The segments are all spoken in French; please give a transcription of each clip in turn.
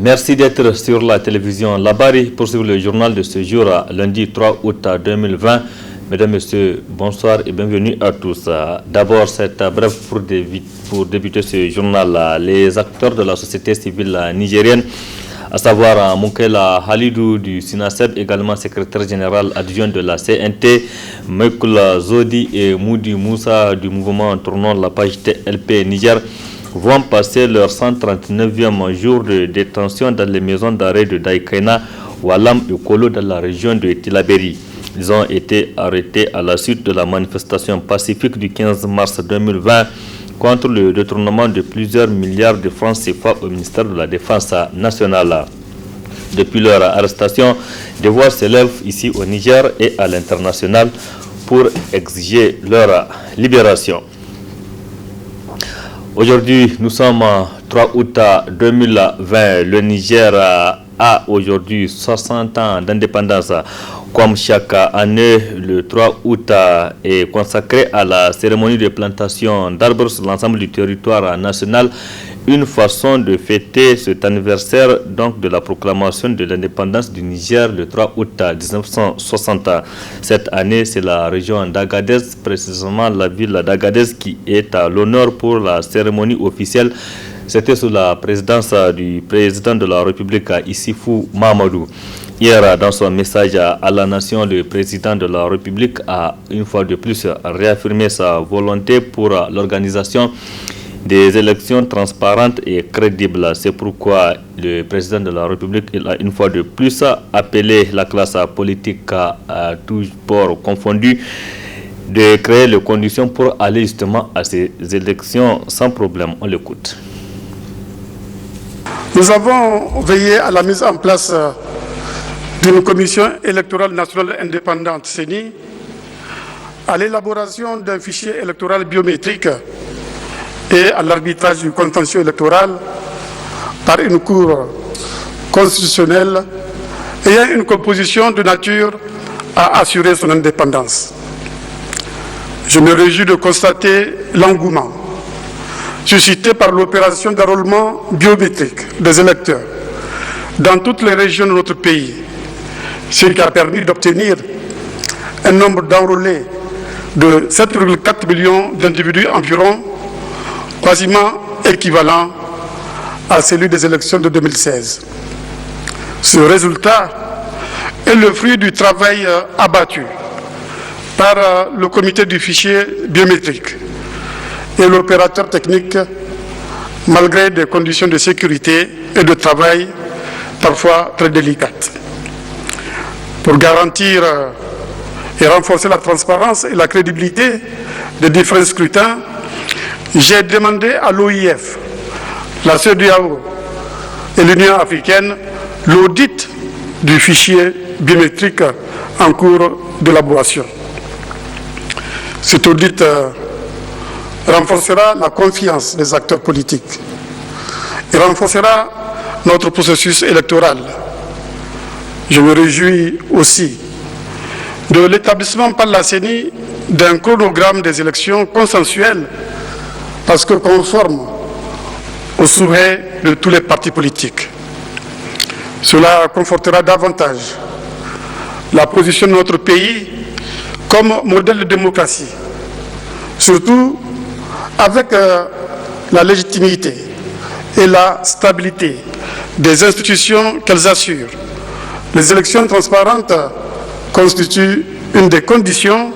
Merci d'être sur la télévision Labari pour suivre le journal de ce jour, lundi 3 août 2020. Mesdames, Messieurs, bonsoir et bienvenue à tous. D'abord, cette brève pour débuter ce journal. Les acteurs de la société civile nigérienne, à savoir Moukela Halidou du SINASED, également secrétaire général adjoint de la CNT, Michael Zodi et Moudi Moussa du mouvement Tournons la page TLP Niger, vont passer leur 139e jour de détention dans les maisons d'arrêt de Daïkaina, Walam et Kolo dans la région de Tilaberi. Ils ont été arrêtés à la suite de la manifestation pacifique du 15 mars 2020 contre le détournement de plusieurs milliards de francs CFA au ministère de la Défense nationale. Depuis leur arrestation, des voix s'élèvent ici au Niger et à l'international pour exiger leur libération. Aujourd'hui, nous sommes 3 août 2020. Le Niger a aujourd'hui 60 ans d'indépendance. Comme chaque année, le 3 août est consacré à la cérémonie de plantation d'arbres sur l'ensemble du territoire national. Une façon de fêter cet anniversaire donc de la proclamation de l'indépendance du Niger le 3 août 1960. Cette année, c'est la région d'Agadez, précisément la ville d'Agadez, qui est à l'honneur pour la cérémonie officielle. C'était sous la présidence du président de la République, Issifou Mahamadou. Hier, dans son message à la nation, le président de la République a une fois de plus réaffirmé sa volonté pour l'organisation des élections transparentes et crédibles. C'est pourquoi le président de la République a une fois de plus appelé la classe politique à tous bords confondus de créer les conditions pour aller justement à ces élections sans problème. On l'écoute. Nous avons veillé à la mise en place d'une commission électorale nationale indépendante CENI, à l'élaboration d'un fichier électoral biométrique et à l'arbitrage du contentieux électoral par une cour constitutionnelle ayant une composition de nature à assurer son indépendance. Je me réjouis de constater l'engouement suscité par l'opération d'enrôlement biométrique des électeurs dans toutes les régions de notre pays, ce qui a permis d'obtenir un nombre d'enrôlés de 7,4 millions d'individus environ, quasiment équivalent à celui des élections de 2016. Ce résultat est le fruit du travail abattu par le comité du fichier biométrique et l'opérateur technique, malgré des conditions de sécurité et de travail parfois très délicates. Pour garantir et renforcer la transparence et la crédibilité des différents scrutins, j'ai demandé à l'OIF, la CEDEAO et l'Union africaine l'audit du fichier biométrique en cours d'élaboration. Cet audit renforcera la confiance des acteurs politiques et renforcera notre processus électoral. Je me réjouis aussi de l'établissement par la CENI d'un chronogramme des élections consensuelles parce que conforme aux souhaits de tous les partis politiques. Cela confortera davantage la position de notre pays comme modèle de démocratie, surtout avec la légitimité et la stabilité des institutions qu'elles assurent. Les élections transparentes constituent une des conditions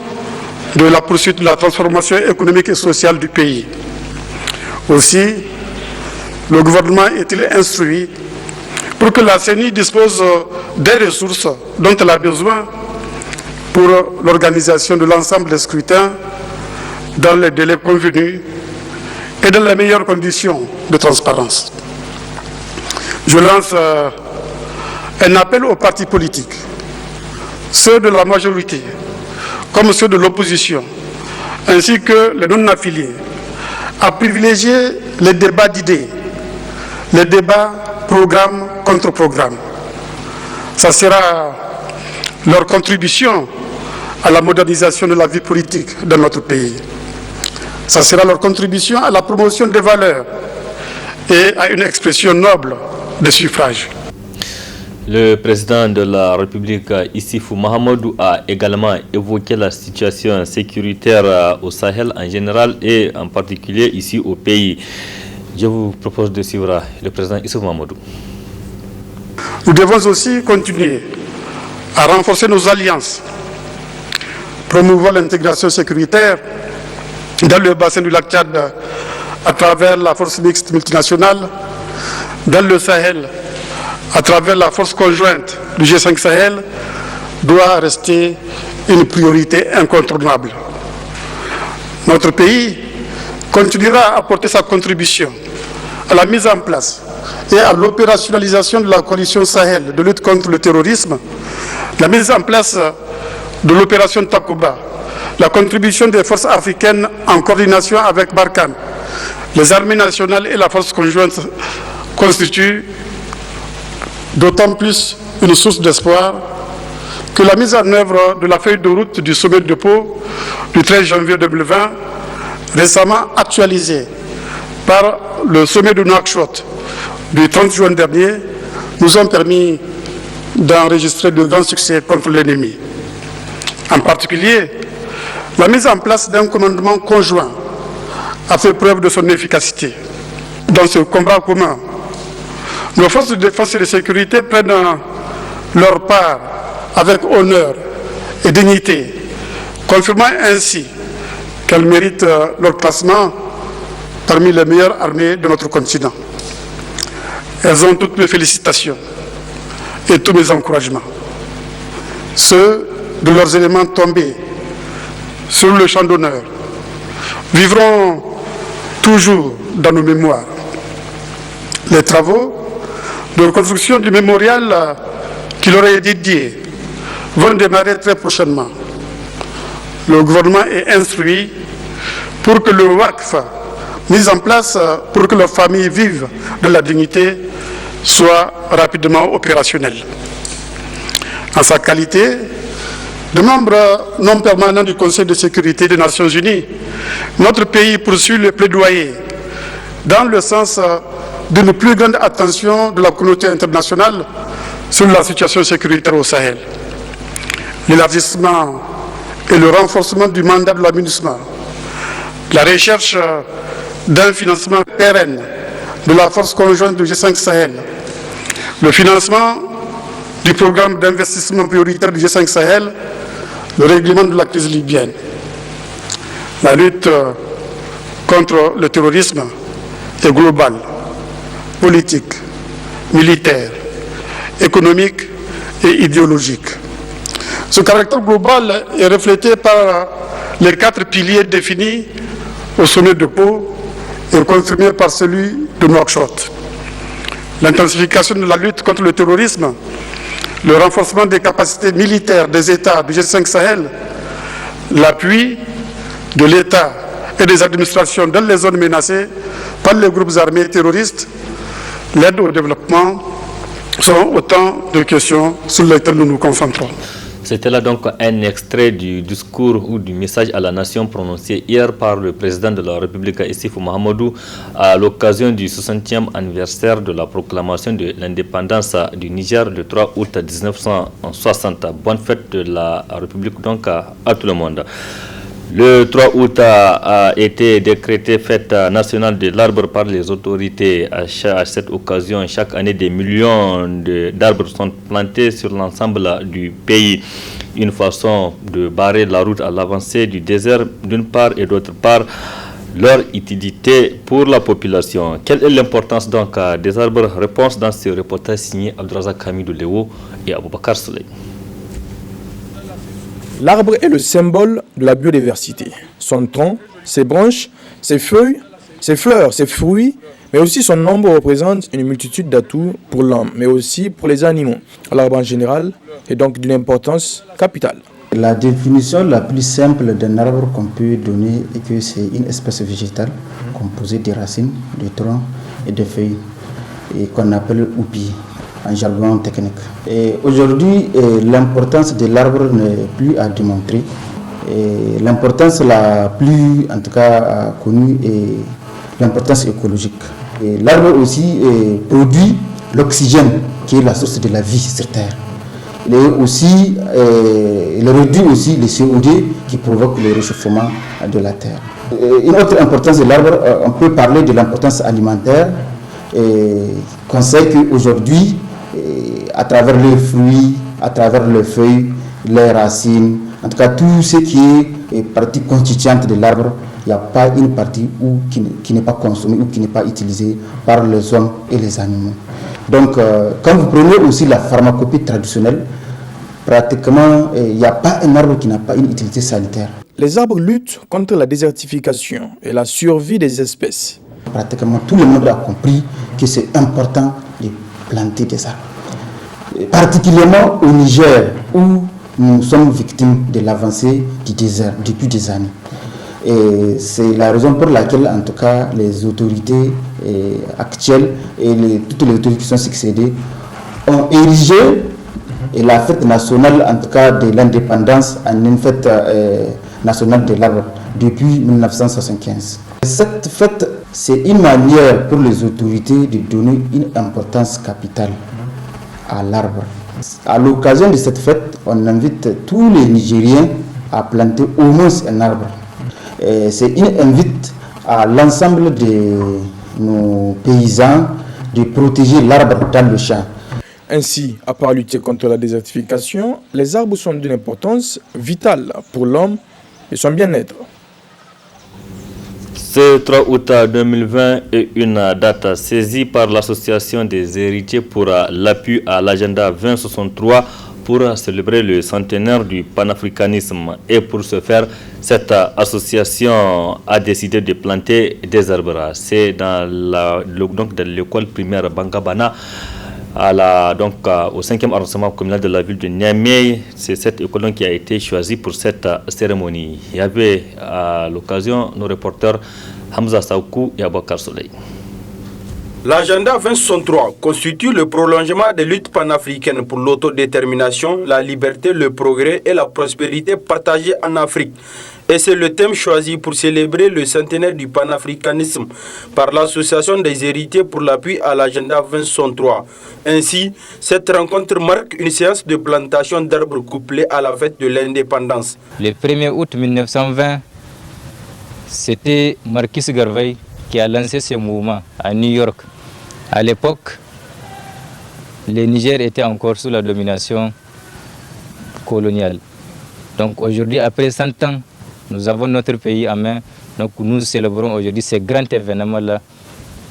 de la poursuite de la transformation économique et sociale du pays. Aussi, le gouvernement est-il instruit pour que la CENI dispose des ressources dont elle a besoin pour l'organisation de l'ensemble des scrutins dans les délais convenus et dans les meilleures conditions de transparence. Je lance un appel aux partis politiques, ceux de la majorité comme ceux de l'opposition, ainsi que les non-affiliés, à privilégier les débats d'idées, les débats programme contre programme. Ça sera leur contribution à la modernisation de la vie politique de notre pays. Ça sera leur contribution à la promotion des valeurs et à une expression noble des suffrages. Le président de la République, Issoufou Mahamadou, a également évoqué la situation sécuritaire au Sahel en général et en particulier ici au pays. Je vous propose de suivre le président Issoufou Mahamadou. Nous devons aussi continuer à renforcer nos alliances, promouvoir l'intégration sécuritaire dans le bassin du lac Tchad à travers la force mixte multinationale, dans le Sahel à travers la force conjointe du G5 Sahel, doit rester une priorité incontournable. Notre pays continuera à apporter sa contribution à la mise en place et à l'opérationnalisation de la coalition Sahel de lutte contre le terrorisme, la mise en place de l'opération Takuba, la contribution des forces africaines en coordination avec Barkhane, les armées nationales et la force conjointe constituent d'autant plus une source d'espoir que la mise en œuvre de la feuille de route du sommet de Pau du 13 janvier 2020, récemment actualisée par le sommet de Nouakchott du 30 juin dernier, nous ont permis d'enregistrer de grands succès contre l'ennemi. En particulier, la mise en place d'un commandement conjoint a fait preuve de son efficacité. Dans ce combat commun, nos forces de défense et de sécurité prennent leur part avec honneur et dignité, confirmant ainsi qu'elles méritent leur classement parmi les meilleures armées de notre continent. Elles ont toutes mes félicitations et tous mes encouragements. Ceux de leurs éléments tombés sur le champ d'honneur vivront toujours dans nos mémoires. Les travaux de reconstruction du mémorial qui leur est dédié vont démarrer très prochainement. Le gouvernement est instruit pour que le WACF, mis en place pour que leurs familles vivent de la dignité, soit rapidement opérationnel. En sa qualité de membre non permanent du Conseil de sécurité des Nations Unies, notre pays poursuit le plaidoyer dans le sens d'une plus grande attention de la communauté internationale sur la situation sécuritaire au Sahel. L'élargissement et le renforcement du mandat de la MINUSMA, la recherche d'un financement pérenne de la force conjointe du G5 Sahel, le financement du programme d'investissement prioritaire du G5 Sahel, le règlement de la crise libyenne, la lutte contre le terrorisme est globale, politique, militaire, économique et idéologique. Ce caractère global est reflété par les 4 piliers définis au sommet de Pau et confirmés par celui de Nouakchott. L'intensification de la lutte contre le terrorisme, le renforcement des capacités militaires des États du G5 Sahel, l'appui de l'État et des administrations dans les zones menacées par les groupes armés terroristes, l'aide au développement sont autant de questions sur lesquelles nous nous concentrons. C'était là donc un extrait du discours ou du message à la nation prononcé hier par le président de la République, Issoufou Mahamadou, à l'occasion du 60e anniversaire de la proclamation de l'indépendance du Niger le 3 août 1960. Bonne fête de la République donc à tout le monde. Le 3 août a été décrété fête nationale de l'arbre par les autorités. À cette occasion, chaque année, des millions d'arbres sont plantés sur l'ensemble du pays. Une façon de barrer la route à l'avancée du désert d'une part et d'autre part, leur utilité pour la population. Quelle est l'importance donc des arbres? Réponse dans ce reportage signé Abdourazak Hamidou Léo et Aboubakar Souley. L'arbre est le symbole de la biodiversité. Son tronc, ses branches, ses feuilles, ses fleurs, ses fruits, mais aussi son nombre représente une multitude d'atouts pour l'homme, mais aussi pour les animaux. L'arbre en général est donc d'une importance capitale. La définition la plus simple d'un arbre qu'on peut donner est que c'est une espèce végétale composée de racines, de troncs et de feuilles, et qu'on appelle oupi en jargon technique. Et aujourd'hui, l'importance de l'arbre n'est plus à démontrer. L'importance la plus, en tout cas, connue est l'importance écologique. L'arbre aussi produit l'oxygène qui est la source de la vie sur Terre. Il réduit aussi le CO2 qui provoque le réchauffement de la Terre. Une autre importance de l'arbre, on peut parler de l'importance alimentaire. Qu'on sait qu'aujourd'hui, à travers les fruits, à travers les feuilles, les racines, en tout cas tout ce qui est partie constituante de l'arbre, il n'y a pas une partie qui n'est pas consommée ou qui n'est pas utilisée par les hommes et les animaux. Donc, quand vous prenez aussi la pharmacopée traditionnelle, pratiquement, il n'y a pas un arbre qui n'a pas une utilité sanitaire. Les arbres luttent contre la désertification et la survie des espèces. Pratiquement tout le monde a compris que c'est important de planter des arbres. Et particulièrement au Niger, où nous sommes victimes de l'avancée du désert depuis des années. Et c'est la raison pour laquelle, en tout cas, les autorités actuelles et toutes les autorités qui sont succédées ont érigé la fête nationale, en tout cas de l'indépendance, en une fête nationale de l'arbre depuis 1975. Cette fête, c'est une manière pour les autorités de donner une importance capitale à l'arbre. À l'occasion de cette fête, on invite tous les Nigériens à planter au moins un arbre. C'est une invite à l'ensemble de nos paysans de protéger l'arbre dans le champ. Ainsi, à part lutter contre la désertification, les arbres sont d'une importance vitale pour l'homme et son bien-être. Ce 3 août 2020 est une date saisie par l'Association des héritiers pour l'appui à l'agenda 2063 pour célébrer le centenaire du panafricanisme. Et pour ce faire, cette association a décidé de planter des arbres. C'est dans l'école primaire Bangabana, au 5e arrondissement communal de la ville de Niamey. C'est cette école qui a été choisie pour cette cérémonie. Il y avait à l'occasion nos reporters Hamza Saoukou et Abakar Soleil. L'agenda 2063 constitue le prolongement des luttes panafricaines pour l'autodétermination, la liberté, le progrès et la prospérité partagée en Afrique. Et c'est le thème choisi pour célébrer le centenaire du panafricanisme par l'Association des héritiers pour l'appui à l'agenda 2063. Ainsi, cette rencontre marque une séance de plantation d'arbres couplée à la fête de l'indépendance. Le 1er août 1920, c'était Marcus Garvey qui a lancé ce mouvement à New York. À l'époque, le Niger était encore sous la domination coloniale. Donc aujourd'hui, après 100 ans, nous avons notre pays en main. Donc nous célébrons aujourd'hui ce grand événement-là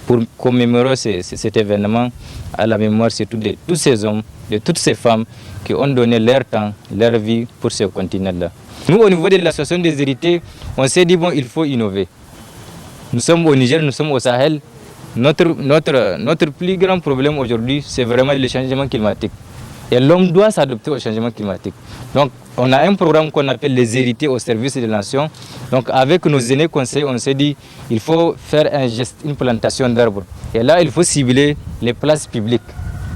pour commémorer cet événement à la mémoire surtout de tous ces hommes, de toutes ces femmes qui ont donné leur temps, leur vie pour ce continent-là. Nous, au niveau de l'association des héritiers, on s'est dit, bon, il faut innover. Nous sommes au Niger, nous sommes au Sahel. Notre plus grand problème aujourd'hui, c'est vraiment le changement climatique. Et l'homme doit s'adapter au changement climatique. Donc, on a un programme qu'on appelle les héritiers au service des nations. Donc, avec nos aînés conseils, on s'est dit il faut faire un geste, une plantation d'arbres. Et là, il faut cibler les places publiques.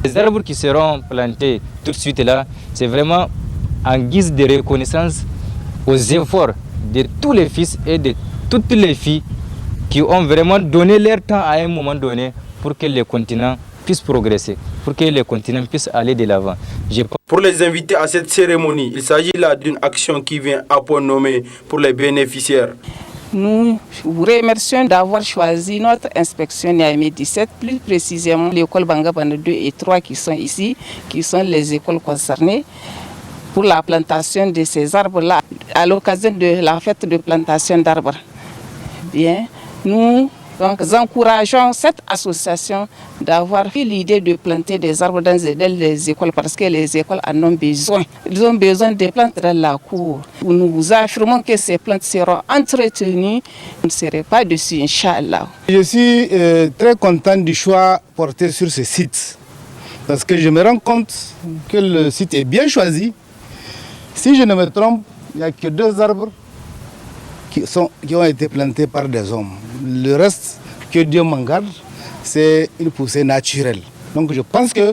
Les arbres qui seront plantés tout de suite là, c'est vraiment en guise de reconnaissance aux efforts de tous les fils et de toutes les filles qui ont vraiment donné leur temps à un moment donné pour que le continent puisse progresser, pour que le continent puisse aller de l'avant. Pour les invités à cette cérémonie, il s'agit là d'une action qui vient à point nommé pour les bénéficiaires. Nous vous remercions d'avoir choisi notre inspection Niamey 17, plus précisément l'école Bangabana 2 et 3 qui sont ici, qui sont les écoles concernées, pour la plantation de ces arbres-là, à l'occasion de la fête de plantation d'arbres. Bien, nous encourageons cette association d'avoir eu l'idée de planter des arbres dans les écoles parce que les écoles en ont besoin. Ils ont besoin de plantes dans la cour. Nous vous affirmons que ces plantes seront entretenues. Vous ne serez pas dessus, Inch'Allah. Je suis très content du choix porté sur ce site parce que je me rends compte que le site est bien choisi. Si je ne me trompe, il n'y a que 2 arbres qui ont été plantés par des hommes. Le reste, que Dieu m'en garde, c'est une poussée naturelle. Donc je pense que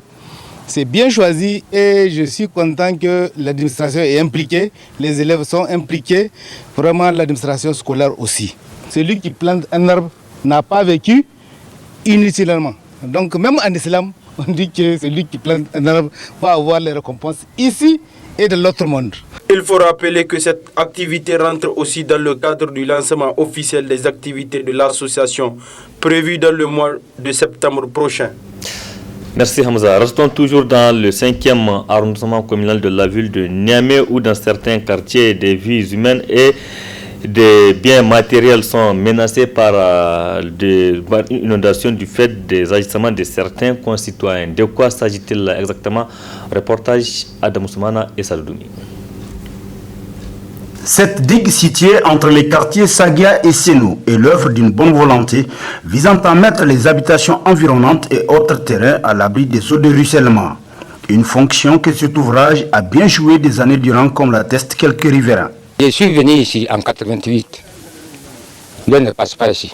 c'est bien choisi et je suis content que l'administration est impliquée, les élèves sont impliqués, vraiment l'administration scolaire aussi. Celui qui plante un arbre n'a pas vécu inutilement. Donc même en islam, On dit que celui qui plante un arbre va avoir les récompenses ici et de l'autre monde. Il faut rappeler que cette activité rentre aussi dans le cadre du lancement officiel des activités de l'association prévu dans le mois de septembre prochain. Merci Hamza. Restons toujours dans le 5e arrondissement communal de la ville de Niamey où dans certains quartiers des vies humaines et des biens matériels sont menacés par des inondations du fait des agissements de certains concitoyens. De quoi s'agit-il exactement? Reportage Adam Soumana et Saldoumi. Cette digue située entre les quartiers Sagia et Sénou est l'œuvre d'une bonne volonté visant à mettre les habitations environnantes et autres terrains à l'abri des eaux de ruissellement. Une fonction que cet ouvrage a bien joué des années durant, comme l'attestent quelques riverains. Je suis venu ici en 88. L'eau ne passe pas ici.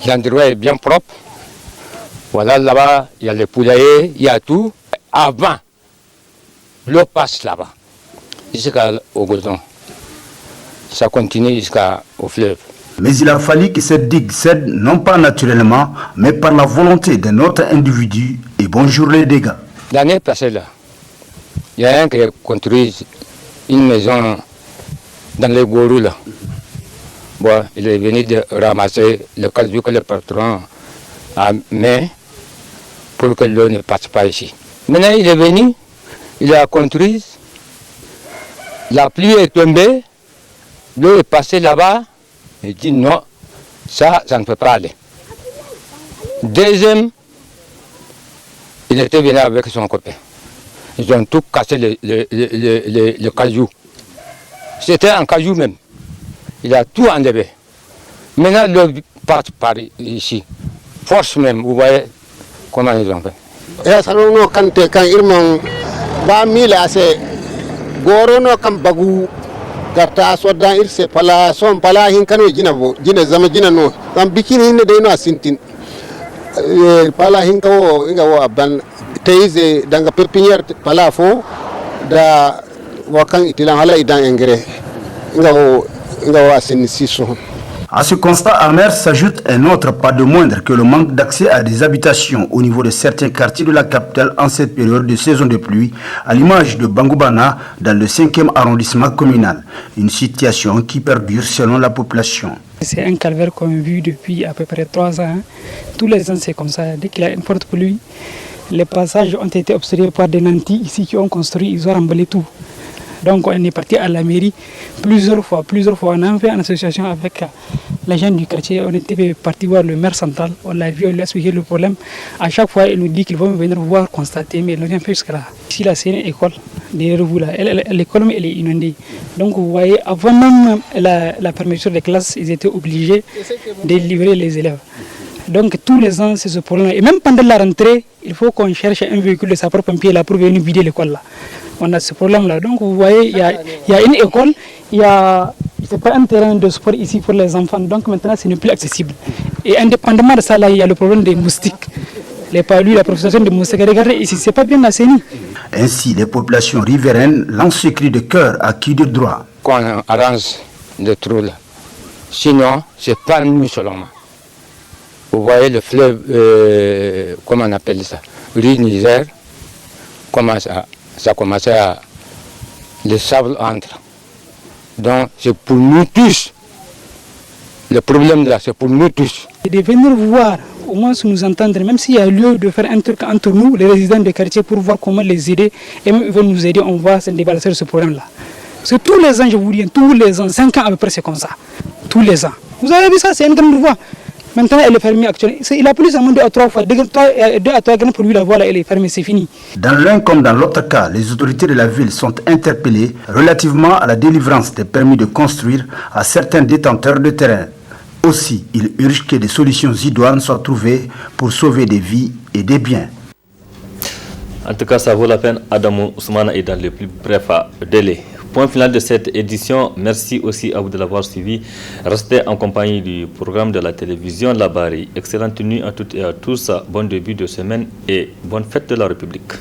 L'endroit est bien propre. Voilà, là-bas, il y a les poulaillers, il y a tout. Avant, l'eau passe là-bas, jusqu'au goudron. Ça continue jusqu'au fleuve. Mais il a fallu que cette digue cède non pas naturellement, mais par la volonté d'un autre individu. Et bonjour les dégâts. L'année passée, là, il y a un qui a construit une maison dans les gourous là. Bon, il est venu de ramasser le caillou que le patron a mis pour que l'eau ne passe pas ici. Maintenant, il est venu, il a construit, la pluie est tombée, l'eau est passée là-bas, il dit non, ça ne peut pas aller. Deuxième, il était venu avec son copain. Ils ont tout cassé le caillou. C'était un caillou même. Il a tout enlevé. Maintenant, l'eau passe par ici. Force même, vous voyez comment ils ont fait. Ya sanono kante kan irman ba mila se gorono kan bagu gata sodan irse pala son pala hin kano jina zama jina no tam bikini ne de no asintin pala hin kawo inga wo aban teize danga pepinière pala fo da wakan itilan hala idan engrais inga wo asin siso. À ce constat amer s'ajoute un autre, pas de moindre, que le manque d'accès à des habitations au niveau de certains quartiers de la capitale en cette période de saison de pluie, à l'image de Bangoubana dans le 5e arrondissement communal. Une situation qui perdure selon la population. C'est un calvaire qu'on a vu depuis à peu près 3 ans. Tous les ans c'est comme ça. Dès qu'il y a une forte pluie, les passages ont été obstrués par des nantis ici qui ont construit, ils ont remballé tout. Donc on est parti à la mairie plusieurs fois. On a fait une association avec les gens du quartier. On était parti voir le maire central. On l'a vu, on lui a expliqué le problème. À chaque fois, il nous dit qu'ils vont venir voir, constater, mais ils n'ont rien fait jusque-là. Ici, là, c'est une école. Derrière vous, là, l'école, elle est inondée. Donc vous voyez, avant même la fermeture des classes, ils étaient obligés de livrer les élèves. Donc tous les ans, c'est ce problème. Et même pendant la rentrée, il faut qu'on cherche un véhicule de sapeurs-pompiers là pour venir vider l'école là. On a ce problème-là. Donc vous voyez, il y a une école, c'est pas un terrain de sport ici pour les enfants. Donc maintenant, ce n'est plus accessible. Et indépendamment de ça, là, il y a le problème des moustiques. Les palus, la profession des moustiques. Regardez ici, c'est pas bien assaini. Ainsi, les populations riveraines lancent ce cri de cœur à qui de droit. Qu'on arrange le trou là. Sinon, c'est pas nous seulement. Vous voyez le fleuve, comment on appelle ça, rue Niger, comment ça commence à... Le sable entre. Donc c'est pour nous tous. Le problème là, c'est pour nous tous. Et de venir voir, au moins nous entendre, même s'il y a lieu de faire un truc entre nous, les résidents des quartiers, pour voir comment les aider, et même ils vont nous aider, on va se débarrasser de ce problème-là. Parce que tous les ans, je vous dis, tous les ans, 5 ans à peu près, c'est comme ça. Tous les ans. Vous avez vu ça, c'est une grande voie. Maintenant, elle est fermée actuellement. Il a plus seulement 2 à 3 fois. 2 à 3 grands pour lui, la voie là, elle est fermée, c'est fini. Dans l'un comme dans l'autre cas, les autorités de la ville sont interpellées relativement à la délivrance des permis de construire à certains détenteurs de terrain. Aussi, il urge que des solutions idoines soient trouvées pour sauver des vies et des biens. En tout cas, ça vaut la peine. Adamou Soumana est dans le plus bref délai. Point final de cette édition. Merci aussi à vous de l'avoir suivi. Restez en compagnie du programme de la télévision La Barre. Excellente nuit à toutes et à tous. Bon début de semaine et bonne fête de la République.